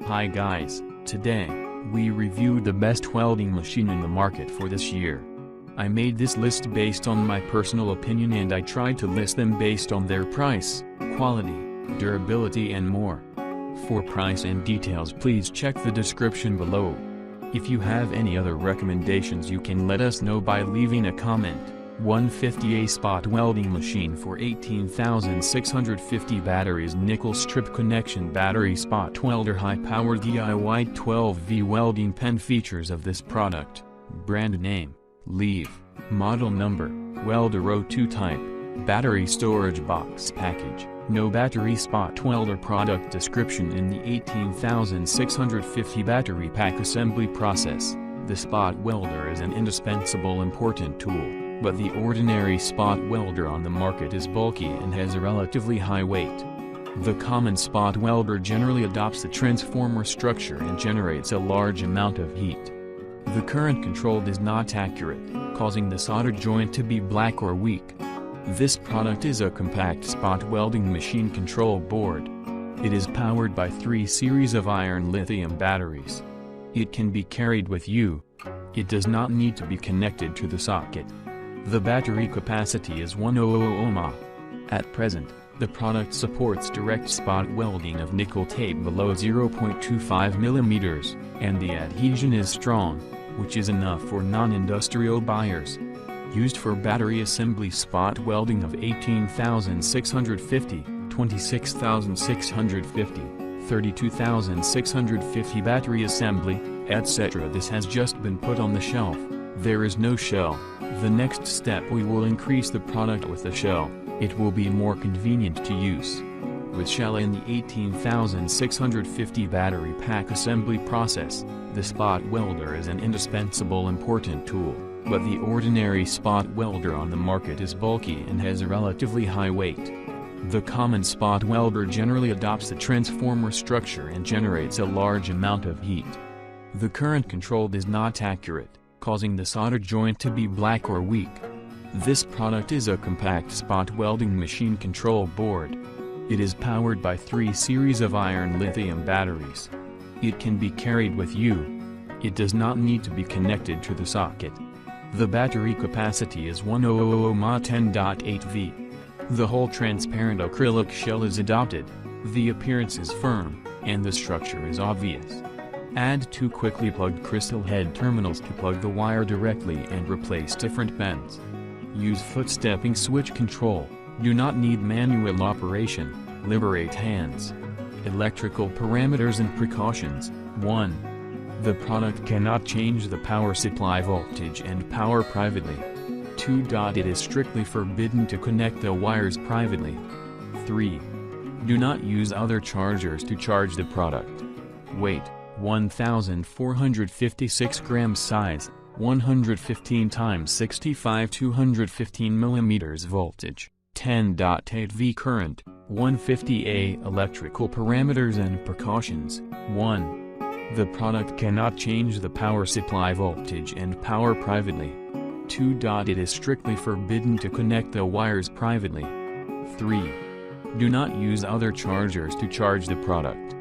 Hi guys, today, we reviewed the best welding machine in the market for this year. I made this list based on my personal opinion and I tried to list them based on their price, quality, durability and more. For price and details please check the description below. If you have any other recommendations you can let us know by leaving a comment. 150A spot welding machine for 18,650 batteries nickel strip connection battery spot welder high powered DIY 12V welding pen. Features of this product: brand name, leaf, model number, Welder 02 type, battery storage box package, no battery spot welder. Product description: in the 18,650 battery pack assembly process, the spot welder is an indispensable important tool. But the ordinary spot welder on the market is bulky and has a relatively high weight. The common spot welder generally adopts a transformer structure and generates a large amount of heat. The current control is not accurate, causing the solder joint to be black or weak. This product is a compact spot welding machine control board. It is powered by 3 series of iron lithium batteries. It can be carried with you. It does not need to be connected to the socket. The battery capacity is 100 mAh. At present, the product supports direct spot welding of nickel tape below 0.25 mm, and the adhesion is strong, which is enough for non-industrial buyers. Used for battery assembly spot welding of 18,650, 26,650, 32,650 battery assembly, etc. This has just been put on the shelf. There is no shell. The next step, we will increase the product with the shell. It will be more convenient to use. With shell in the 18,650 battery pack assembly process, the spot welder is an indispensable important tool, but the ordinary spot welder on the market is bulky and has a relatively high weight. The common spot welder generally adopts a transformer structure and generates a large amount of heat. The current control is not accurate, causing the solder joint to be black or weak. This product is a compact spot welding machine control board. It is powered by 3 series of iron lithium batteries. It can be carried with you. It does not need to be connected to the socket. The battery capacity is 100 mAh 10.8V. The whole transparent acrylic shell is adopted. The appearance is firm, and the structure is obvious. Add 2 quickly plugged crystal head terminals to plug the wire directly and replace different pens. Use foot-stepping switch control. Do not need manual operation. Liberate hands. Electrical parameters and precautions. 1. The product cannot change the power supply voltage and power privately. 2. It is strictly forbidden to connect the wires privately. 3. Do not use other chargers to charge the product. Weight: 1,456 grams. Size: 115 x 65 215 mm. Voltage: 10.8V. Current: 150A. Electrical parameters and precautions. 1. The product cannot change the power supply voltage and power privately. 2. It is strictly forbidden to connect the wires privately. 3. Do not use other chargers to charge the product.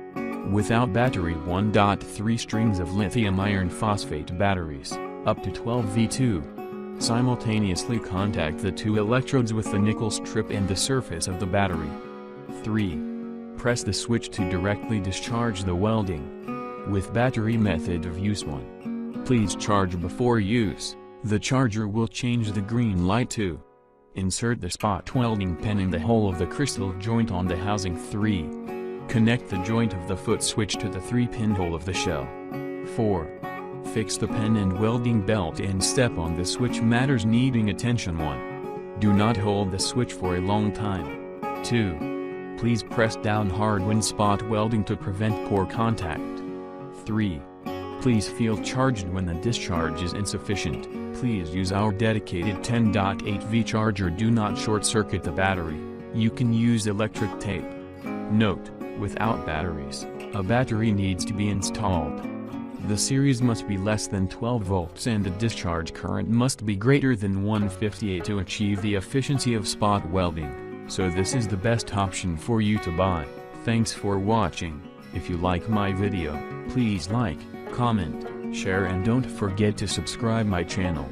Without battery. 1.3 strings of lithium iron phosphate batteries, up to 12V2. Simultaneously contact the 2 electrodes with the nickel strip and the surface of the battery. 3. Press the switch to directly discharge the welding. With battery method of use. 1. Please charge before use. The charger will change the green light. 2. Insert the spot welding pen in the hole of the crystal joint on the housing. 3. Connect the joint of the foot switch to the 3-pin hole of the shell. 4. Fix the pen and welding belt and step on the switch matters needing attention. 1. Do not hold the switch for a long time. 2. Please press down hard when spot welding to prevent poor contact. 3. Please feel charged when the discharge is insufficient. Please use our dedicated 10.8V charger. Do not short-circuit the battery. You can use electric tape. Note: without batteries, a battery needs to be installed. The series must be less than 12 volts and the discharge current must be greater than 150A to achieve the efficiency of spot welding, so this is the best option for you to buy. Thanks for watching. If you like my video, please like, comment, share and don't forget to subscribe my channel.